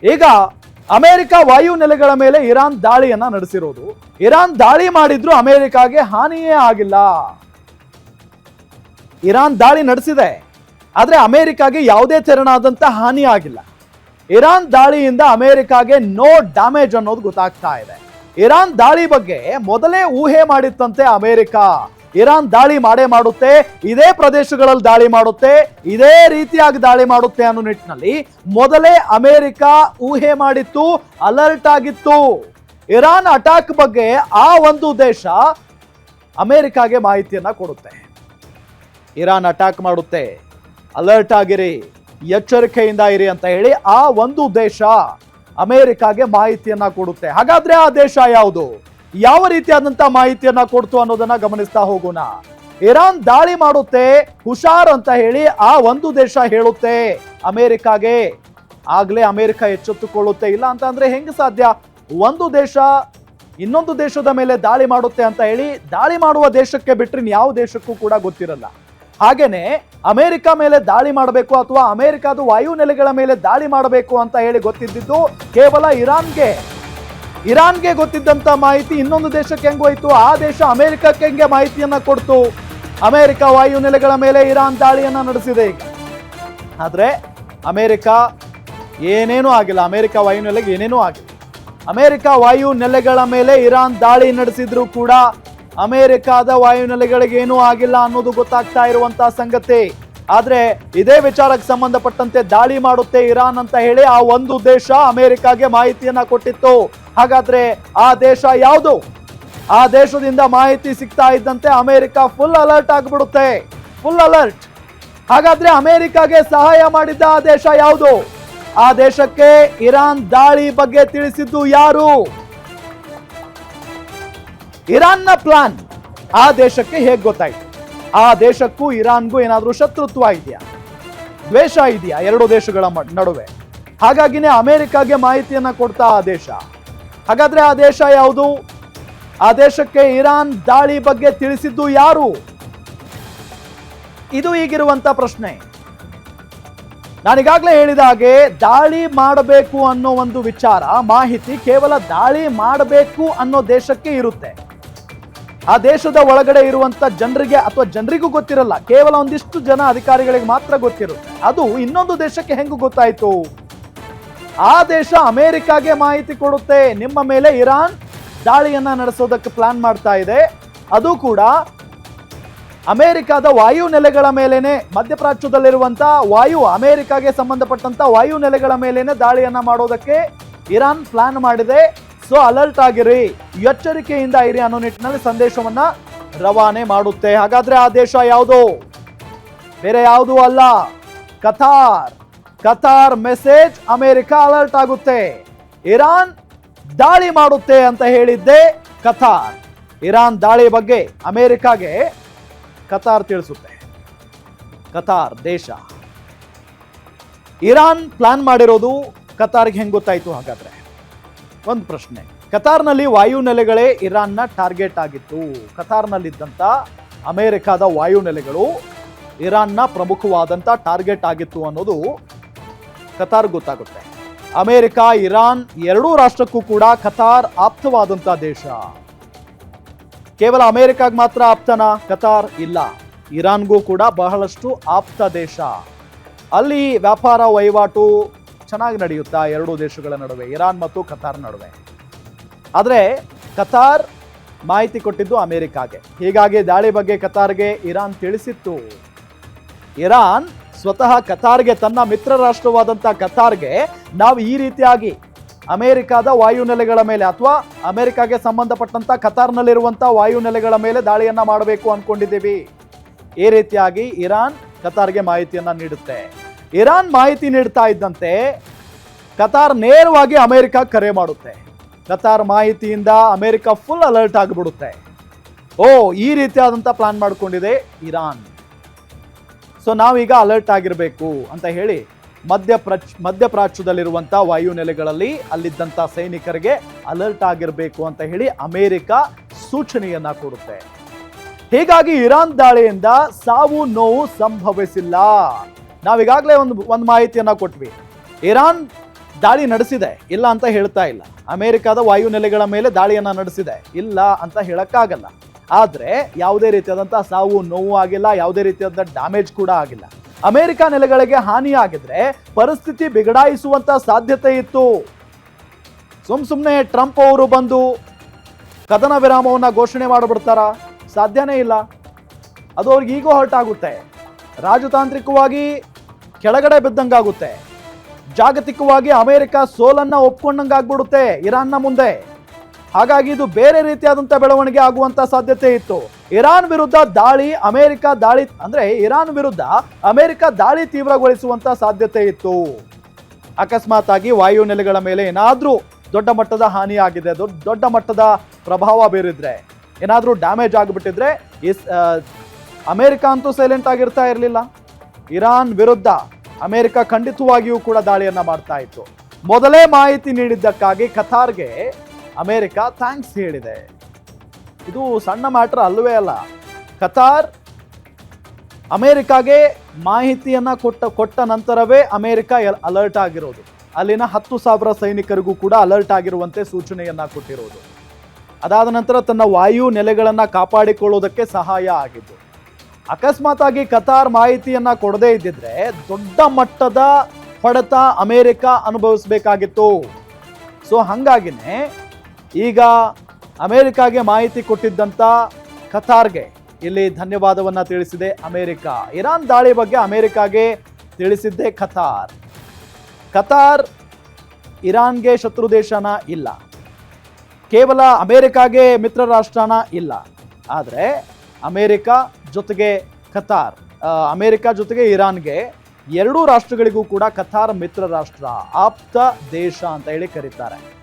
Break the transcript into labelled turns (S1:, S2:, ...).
S1: ಈಗ ಅಮೆರಿಕ ವಾಯು ನೆಲೆಗಳ ಮೇಲೆ ಇರಾನ್ ದಾಳಿಯನ್ನ ನಡೆಸಿರೋದು. ಇರಾನ್ ದಾಳಿ ಮಾಡಿದ್ರು ಅಮೆರಿಕಾಗೆ ಹಾನಿಯೇ ಆಗಿಲ್ಲ. ಇರಾನ್ ದಾಳಿ ನಡೆಸಿದೆ, ಆದ್ರೆ ಅಮೆರಿಕಾಗೆ ಯಾವುದೇ ತೆರನಾದಂತ ಹಾನಿ ಆಗಿಲ್ಲ. ಇರಾನ್ ದಾಳಿಯಿಂದ ಅಮೆರಿಕಾಗೆ ನೋ ಡ್ಯಾಮೇಜ್ ಅನ್ನೋದು ಗೊತ್ತಾಗ್ತಾ ಇದೆ. ಇರಾನ್ ದಾಳಿ ಬಗ್ಗೆ ಮೊದಲೇ ಊಹೆ ಮಾಡಿತ್ತಂತೆ ಅಮೆರಿಕ. ಇರಾನ್ ದಾಳಿ ಮಾಡುತ್ತೆ, ಇದೇ ಪ್ರದೇಶಗಳಲ್ಲಿ ದಾಳಿ ಮಾಡುತ್ತೆ, ಇದೇ ರೀತಿಯಾಗಿ ದಾಳಿ ಮಾಡುತ್ತೆ ಅನ್ನೋ ನಿಟ್ಟಿನಲ್ಲಿ ಮೊದಲೇ ಅಮೆರಿಕ ಊಹೆ ಮಾಡಿತ್ತು, ಅಲರ್ಟ್ ಆಗಿತ್ತು. ಇರಾನ್ ಅಟ್ಯಾಕ್ ಬಗ್ಗೆ ಆ ಒಂದು ದೇಶ ಅಮೆರಿಕಾಗೆ ಮಾಹಿತಿಯನ್ನ ಕೊಡುತ್ತೆ. ಇರಾನ್ ಅಟ್ಯಾಕ್ ಮಾಡುತ್ತೆ, ಅಲರ್ಟ್ ಆಗಿರಿ, ಎಚ್ಚರಿಕೆಯಿಂದ ಇರಿ ಅಂತ ಹೇಳಿ ಆ ಒಂದು ದೇಶ ಅಮೆರಿಕಾಗೆ ಮಾಹಿತಿಯನ್ನ ಕೊಡುತ್ತೆ. ಹಾಗಾದ್ರೆ ಆ ದೇಶ ಯಾವುದು, ಯಾವ ರೀತಿಯಾದಂತ ಮಾಹಿತಿಯನ್ನ ಕೊಡ್ತು ಅನ್ನೋದನ್ನ ಗಮನಿಸ್ತಾ ಹೋಗೋಣ. ಇರಾನ್ ದಾಳಿ ಮಾಡುತ್ತೆ, ಹುಷಾರ್ ಅಂತ ಹೇಳಿ ಆ ಒಂದು ದೇಶ ಹೇಳುತ್ತೆ ಅಮೆರಿಕಾಗೆ. ಆಗ್ಲೇ ಅಮೆರಿಕ ಎಚ್ಚೆತ್ತುಕೊಳ್ಳುತ್ತೆ. ಇಲ್ಲ ಅಂತಂದ್ರೆ ಹೆಂಗ್ ಸಾಧ್ಯ? ಒಂದು ದೇಶ ಇನ್ನೊಂದು ದೇಶದ ಮೇಲೆ ದಾಳಿ ಮಾಡುತ್ತೆ ಅಂತ ಹೇಳಿ ದಾಳಿ ಮಾಡುವ ದೇಶಕ್ಕೆ ಬಿಟ್ರೆ ಯಾವ ದೇಶಕ್ಕೂ ಕೂಡ ಗೊತ್ತಿರಲ್ಲ. ಹಾಗೇನೆ ಅಮೆರಿಕ ಮೇಲೆ ದಾಳಿ ಮಾಡಬೇಕು ಅಥವಾ ಅಮೆರಿಕದ ವಾಯು ನೆಲೆಗಳ ಮೇಲೆ ದಾಳಿ ಮಾಡಬೇಕು ಅಂತ ಹೇಳಿ ಗೊತ್ತಿದ್ದು ಕೇವಲ ಇರಾನ್ಗೆ ಗೊತ್ತಿದ್ದಂತ ಮಾಹಿತಿ ಇನ್ನೊಂದು ದೇಶಕ್ಕೆ ಹೆಂಗೋಯ್ತು? ಆ ದೇಶ ಅಮೆರಿಕಕ್ಕೆ ಹೆಂಗೆ ಮಾಹಿತಿಯನ್ನ ಕೊಡ್ತು? ಅಮೆರಿಕ ವಾಯು ನೆಲೆಗಳ ಮೇಲೆ ಇರಾನ್ ದಾಳಿಯನ್ನ ನಡೆಸಿದೆ. ಈಗ ಆದ್ರೆ ಅಮೆರಿಕ ಏನೇನೂ ಆಗಿಲ್ಲ. ಅಮೆರಿಕ ವಾಯು ನೆಲೆಗೆ ಏನೇನೂ ಆಗಿಲ್ಲ. ಅಮೆರಿಕ ವಾಯು ನೆಲೆಗಳ ಮೇಲೆ ಇರಾನ್ ದಾಳಿ ನಡೆಸಿದ್ರು ಕೂಡ ಅಮೆರಿಕದ ವಾಯು ನೆಲೆಗಳಿಗೆ ಏನೂ ಆಗಿಲ್ಲ ಅನ್ನೋದು ಗೊತ್ತಾಗ್ತಾ ಇರುವಂತಹ ಸಂಗತಿ. ಆದ್ರೆ ಇದೇ ವಿಚಾರಕ್ಕೆ ಸಂಬಂಧಪಟ್ಟಂತೆ ದಾಳಿ ಮಾಡುತ್ತೆ ಇರಾನ್ ಅಂತ ಹೇಳಿ ಆ ಒಂದು ದೇಶ ಅಮೆರಿಕಾಗೆ ಮಾಹಿತಿಯನ್ನ ಕೊಟ್ಟಿತ್ತು. ಹಾಗಾದ್ರೆ ಆ ದೇಶ ಯಾವುದು? ಆ ದೇಶದಿಂದ ಮಾಹಿತಿ ಸಿಗ್ತಾ ಇದ್ದಂತೆ ಅಮೆರಿಕ ಫುಲ್ ಅಲರ್ಟ್ ಆಗ್ಬಿಡುತ್ತೆ, ಫುಲ್ ಅಲರ್ಟ್. ಹಾಗಾದ್ರೆ ಅಮೆರಿಕಾಗೆ ಸಹಾಯ ಮಾಡಿದ್ದ ಆ ದೇಶ ಯಾವುದು? ಆ ದೇಶಕ್ಕೆ ಇರಾನ್ ದಾಳಿ ಬಗ್ಗೆ ತಿಳಿಸಿದ್ದು ಯಾರು? ಇರಾನ್ನ ಪ್ಲಾನ್ ಆ ದೇಶಕ್ಕೆ ಹೇಗೆ ಗೊತ್ತಾಯ್ತು? ಆ ದೇಶಕ್ಕೂ ಇರಾನ್ಗೂ ಏನಾದ್ರೂ ಶತ್ರುತ್ವ ಇದೆಯಾ, ದ್ವೇಷ ಇದೆಯಾ ಎರಡು ದೇಶಗಳ ನಡುವೆ? ಹಾಗಾಗಿನೇ ಅಮೆರಿಕಾಗೆ ಮಾಹಿತಿಯನ್ನ ಕೊಡ್ತಾ ಆ ದೇಶ. ಹಾಗಾದ್ರೆ ಆ ದೇಶ ಯಾವುದು? ಆ ದೇಶಕ್ಕೆ ಇರಾನ್ ದಾಳಿ ಬಗ್ಗೆ ತಿಳಿಸಿದ್ದು ಯಾರು? ಇದು ಈಗಿರುವಂತ ಪ್ರಶ್ನೆ. ನಾನೀಗಾಗಲೇ ಹೇಳಿದ ಹಾಗೆ ದಾಳಿ ಮಾಡಬೇಕು ಅನ್ನೋ ಒಂದು ವಿಚಾರ, ಮಾಹಿತಿ ಕೇವಲ ದಾಳಿ ಮಾಡಬೇಕು ಅನ್ನೋ ದೇಶಕ್ಕೆ ಇರುತ್ತೆ. ಆ ದೇಶದ ಒಳಗಡೆ ಇರುವಂತ ಜನರಿಗೆ ಅಥವಾ ಜನರಿಗೂ ಗೊತ್ತಿರಲ್ಲ, ಕೇವಲ ಒಂದಿಷ್ಟು ಜನ ಅಧಿಕಾರಿಗಳಿಗೆ ಮಾತ್ರ ಗೊತ್ತಿರುತ್ತೆ. ಅದು ಇನ್ನೊಂದು ದೇಶಕ್ಕೆ ಹೆಂಗ್ ಗೊತ್ತಾಯ್ತು? ಆ ದೇಶ ಅಮೆರಿಕಾಗೆ ಮಾಹಿತಿ ಕೊಡುತ್ತೆ, ನಿಮ್ಮ ಮೇಲೆ ಇರಾನ್ ದಾಳಿಯನ್ನ ನಡೆಸೋದಕ್ಕೆ ಪ್ಲಾನ್ ಮಾಡ್ತಾ ಇದೆ. ಅದು ಕೂಡ ಅಮೆರಿಕದ ವಾಯು ನೆಲೆಗಳ ಮೇಲೇನೆ, ಮಧ್ಯಪ್ರಾಚ್ಯದಲ್ಲಿರುವಂತ ಅಮೆರಿಕಾಗೆ ಸಂಬಂಧಪಟ್ಟಂತ ವಾಯು ನೆಲೆಗಳ ಮೇಲೇನೆ ದಾಳಿಯನ್ನ ಮಾಡೋದಕ್ಕೆ ಇರಾನ್ ಪ್ಲಾನ್ ಮಾಡಿದೆ. ಸೊ ಅಲರ್ಟ್ ಆಗಿರಿ, ಎಚ್ಚರಿಕೆಯಿಂದ ಇರಿ ಅನ್ನೋ ನಿಟ್ಟಿನಲ್ಲಿ ಸಂದೇಶವನ್ನ ರವಾನೆ ಮಾಡುತ್ತೆ. ಹಾಗಾದ್ರೆ ಆ ದೇಶ ಯಾವುದು? ಬೇರೆ ಯಾವುದು ಅಲ್ಲ, ಕತಾರ್ ಮೆಸೇಜ್ ಅಮೆರಿಕ ಅಲರ್ಟ್ ಆಗುತ್ತೆ. ಇರಾನ್ ದಾಳಿ ಮಾಡುತ್ತೆ ಅಂತ ಹೇಳಿದ್ದೆ ಕತಾರ್. ಇರಾನ್ ದಾಳಿ ಬಗ್ಗೆ ಅಮೆರಿಕಾಗೆ ಕತಾರ್ ತಿಳಿಸುತ್ತೆ. ಕತಾರ್ ದೇಶ ಇರಾನ್ ಪ್ಲಾನ್ ಮಾಡಿರೋದು ಕತಾರ್ಗೆ ಹೆಂಗ್ ಗೊತ್ತಾಯ್ತು? ಹಾಗಾದ್ರೆ ಒಂದು ಪ್ರಶ್ನೆ. ಕತಾರ್ನಲ್ಲಿ ವಾಯು ನೆಲೆಗಳೇ ಇರಾನ್ನ ಟಾರ್ಗೆಟ್ ಆಗಿತ್ತು. ಕತಾರ್ನಲ್ಲಿದ್ದಂಥ ಅಮೆರಿಕದ ವಾಯು ನೆಲೆಗಳು ಇರಾನ್ನ ಪ್ರಮುಖವಾದಂಥ ಟಾರ್ಗೆಟ್ ಆಗಿತ್ತು ಅನ್ನೋದು ಕತಾರ್ ಗೊತ್ತಾಗುತ್ತೆ. ಅಮೆರಿಕ, ಇರಾನ್ ಎರಡೂ ರಾಷ್ಟ್ರಕ್ಕೂ ಕೂಡ ಕತಾರ್ ಆಪ್ತವಾದಂಥ ದೇಶ. ಕೇವಲ ಅಮೆರಿಕಾಗ್ ಮಾತ್ರ ಆಪ್ತನಾ ಕತಾರ್? ಇಲ್ಲ, ಇರಾನ್ಗೂ ಕೂಡ ಬಹಳಷ್ಟು ಆಪ್ತ ದೇಶ. ಅಲ್ಲಿ ವ್ಯಾಪಾರ ವಹಿವಾಟು ಚೆನ್ನಾಗಿ ನಡೆಯುತ್ತಾ ಎರಡೂ ದೇಶಗಳ ನಡುವೆ, ಇರಾನ್ ಮತ್ತು ಕತಾರ್ ನಡುವೆ. ಆದರೆ ಕತಾರ್ ಮಾಹಿತಿ ಕೊಟ್ಟಿದ್ದು ಅಮೆರಿಕಾಗೆ. ಹೀಗಾಗಿ ದಾಳಿ ಬಗ್ಗೆ ಕತಾರ್ಗೆ ಇರಾನ್ ತಿಳಿಸಿತ್ತು. ಇರಾನ್ ಸ್ವತಃ ಕತಾರ್ಗೆ, ತನ್ನ ಮಿತ್ರ ರಾಷ್ಟ್ರವಾದಂಥ ಕತಾರ್ಗೆ, ನಾವು ಈ ರೀತಿಯಾಗಿ ಅಮೆರಿಕದ ವಾಯು ನೆಲೆಗಳ ಮೇಲೆ ಅಥವಾ ಅಮೆರಿಕಾಗೆ ಸಂಬಂಧಪಟ್ಟಂತ ಕತಾರ್ನಲ್ಲಿರುವಂಥ ವಾಯು ನೆಲೆಗಳ ಮೇಲೆ ದಾಳಿಯನ್ನ ಮಾಡಬೇಕು ಅನ್ಕೊಂಡಿದ್ದೀವಿ. ಈ ರೀತಿಯಾಗಿ ಇರಾನ್ ಕತಾರ್ಗೆ ಮಾಹಿತಿಯನ್ನ ನೀಡುತ್ತೆ. ಇರಾನ್ ಮಾಹಿತಿ ನೀಡ್ತಾ ಇದ್ದಂತೆ ಕತಾರ್ ನೇರವಾಗಿ ಅಮೆರಿಕ ಕರೆ ಮಾಡುತ್ತೆ. ಕತಾರ್ ಮಾಹಿತಿಯಿಂದ ಅಮೆರಿಕ ಫುಲ್ ಅಲರ್ಟ್ ಆಗಿಬಿಡುತ್ತೆ. ಈ ರೀತಿಯಾದಂಥ ಪ್ಲಾನ್ ಮಾಡ್ಕೊಂಡಿದೆ ಇರಾನ್. ಸೊ ನಾವೀಗ ಅಲರ್ಟ್ ಆಗಿರಬೇಕು ಅಂತ ಹೇಳಿ ಮಧ್ಯಪ್ರಾಚ್ಯದಲ್ಲಿರುವಂಥ ವಾಯು ನೆಲೆಗಳಲ್ಲಿ ಅಲ್ಲಿದ್ದಂಥ ಸೈನಿಕರಿಗೆ ಅಲರ್ಟ್ ಆಗಿರಬೇಕು ಅಂತ ಹೇಳಿ ಅಮೆರಿಕ ಸೂಚನೆಯನ್ನ ಕೊಡುತ್ತೆ. ಹೀಗಾಗಿ ಇರಾನ್ ದಾಳಿಯಿಂದ ಸಾವು ನೋವು ಸಂಭವಿಸಿಲ್ಲ. ನಾವೀಗಾಗಲೇ ಒಂದು ಮಾಹಿತಿಯನ್ನ ಕೊಟ್ವಿ. ಇರಾನ್ ದಾಳಿ ನಡೆಸಿದೆ, ಇಲ್ಲ ಅಂತ ಹೇಳ್ತಾ ಇಲ್ಲ. ಅಮೆರಿಕದ ವಾಯುನೆಲೆಗಳ ಮೇಲೆ ದಾಳಿಯನ್ನ ನಡೆಸಿದೆ, ಇಲ್ಲ ಅಂತ ಹೇಳಕ್ಕಾಗಲ್ಲ. ಆದ್ರೆ ಯಾವುದೇ ರೀತಿಯಾದಂತಹ ಸಾವು ನೋವು ಆಗಿಲ್ಲ, ಯಾವುದೇ ರೀತಿಯಾದ ಡ್ಯಾಮೇಜ್ ಕೂಡ ಆಗಿಲ್ಲ. ಅಮೆರಿಕ ನೆಲೆಗಳಿಗೆ ಹಾನಿ ಆಗಿದ್ರೆ ಪರಿಸ್ಥಿತಿ ಬಿಗಡಾಯಿಸುವಂತ ಸಾಧ್ಯತೆ ಇತ್ತು. ಸುಮ್ಮನೆ ಟ್ರಂಪ್ ಅವರು ಬಂದು ಕದನ ವಿರಾಮವನ್ನ ಘೋಷಣೆ ಮಾಡಿಬಿಡ್ತಾರ? ಸಾಧ್ಯನೇ ಇಲ್ಲ. ಅದು ಅವ್ರಿಗೆ ಈಗೋ ಹರ್ಟ್ ಆಗುತ್ತೆ, ರಾಜತಾಂತ್ರಿಕವಾಗಿ ಕೆಳಗಡೆ ಬಿದ್ದಂಗಾಗುತ್ತೆ, ಜಾಗತಿಕವಾಗಿ ಅಮೆರಿಕ ಸೋಲನ್ನ ಒಪ್ಕೊಂಡಂಗಾಗ್ಬಿಡುತ್ತೆ ಇರಾನ್ನ ಮುಂದೆ. ಹಾಗಾಗಿ ಇದು ಬೇರೆ ರೀತಿಯಾದಂಥ ಬೆಳವಣಿಗೆ ಆಗುವಂತ ಸಾಧ್ಯತೆ ಇತ್ತು. ಇರಾನ್ ವಿರುದ್ಧ ದಾಳಿ, ಅಮೆರಿಕ ದಾಳಿ ಅಂದ್ರೆ ಇರಾನ್ ವಿರುದ್ಧ ಅಮೆರಿಕ ದಾಳಿ ತೀವ್ರಗೊಳಿಸುವಂತ ಸಾಧ್ಯತೆ ಇತ್ತು. ಅಕಸ್ಮಾತ್ ಆಗಿ ವಾಯುನೆಲೆಗಳ ಮೇಲೆ ಏನಾದ್ರೂ ದೊಡ್ಡ ಮಟ್ಟದ ಹಾನಿ ಆಗಿದೆ, ದೊಡ್ಡ ಮಟ್ಟದ ಪ್ರಭಾವ ಬೀರಿದ್ರೆ, ಏನಾದ್ರೂ ಡ್ಯಾಮೇಜ್ ಆಗಿಬಿಟ್ಟಿದ್ರೆ ಅಮೆರಿಕ ಅಂತೂ ಸೈಲೆಂಟ್ ಆಗಿರ್ತಾ ಇರಲಿಲ್ಲ. ಇರಾನ್ ವಿರುದ್ಧ ಅಮೆರಿಕ ಖಂಡಿತವಾಗಿಯೂ ಕೂಡ ದಾಳಿಯನ್ನ ಮಾಡ್ತಾ ಇತ್ತು. ಮೊದಲೇ ಮಾಹಿತಿ ನೀಡಿದ್ದಕ್ಕಾಗಿ ಕತಾರ್ಗೆ ಅಮೆರಿಕ ಥ್ಯಾಂಕ್ಸ್ ಹೇಳಿದೆ. ಇದು ಸಣ್ಣ ಮ್ಯಾಟರ್ ಅಲ್ಲವೇ ಅಲ್ಲ. ಕತಾರ್ ಅಮೆರಿಕಾಗೆ ಮಾಹಿತಿಯನ್ನ ಕೊಟ್ಟ ನಂತರವೇ ಅಮೆರಿಕ ಅಲರ್ಟ್ ಆಗಿರೋದು. ಅಲ್ಲಿನ 10,000 ಸೈನಿಕರಿಗೂ ಕೂಡ ಅಲರ್ಟ್ ಆಗಿರುವಂತೆ ಸೂಚನೆಯನ್ನ ಕೊಟ್ಟಿರೋದು. ಅದಾದ ನಂತರ ತನ್ನ ವಾಯು ನೆಲೆಗಳನ್ನ ಕಾಪಾಡಿಕೊಳ್ಳೋದಕ್ಕೆ ಸಹಾಯ ಆಗಿದ್ದು. ಅಕಸ್ಮಾತ್ ಆಗಿ ಕತಾರ್ ಮಾಹಿತಿಯನ್ನ ಕೊಡದೇ ಇದ್ದಿದ್ರೆ ದೊಡ್ಡ ಮಟ್ಟದ ಹೊಡೆತ ಅಮೆರಿಕ ಅನುಭವಿಸಬೇಕಾಗಿತ್ತು. ಸೊ ಹಂಗಾಗಿನೇ ಈಗ ಅಮೆರಿಕಾಗೆ ಮಾಹಿತಿ ಕೊಟ್ಟಿದ್ದಂಥ ಕತಾರ್ಗೆ ಇಲ್ಲಿ ಧನ್ಯವಾದವನ್ನ ತಿಳಿಸಿದೆ ಅಮೆರಿಕ. ಇರಾನ್ ದಾಳಿ ಬಗ್ಗೆ ಅಮೆರಿಕಾಗೆ ತಿಳಿಸಿದ್ದೆ ಕತಾರ್. ಕತಾರ್ ಇರಾನ್ಗೆ ಶತ್ರು ದೇಶನ ಇಲ್ಲ, ಕೇವಲ ಅಮೆರಿಕಾಗೆ ಮಿತ್ರ ರಾಷ್ಟ್ರನ ಇಲ್ಲ. ಆದರೆ ಅಮೆರಿಕ ಜೊತೆಗೆ ಕತಾರ್, ಅಮೆರಿಕ ಜೊತೆಗೆ ಇರಾನ್ಗೆ ಎರಡೂ ರಾಷ್ಟ್ರಗಳಿಗೂ ಕೂಡ ಕತಾರ್ ಮಿತ್ರ ರಾಷ್ಟ್ರ, ಆಪ್ತ ದೇಶ ಅಂತ ಹೇಳಿ ಕರೀತಾರೆ.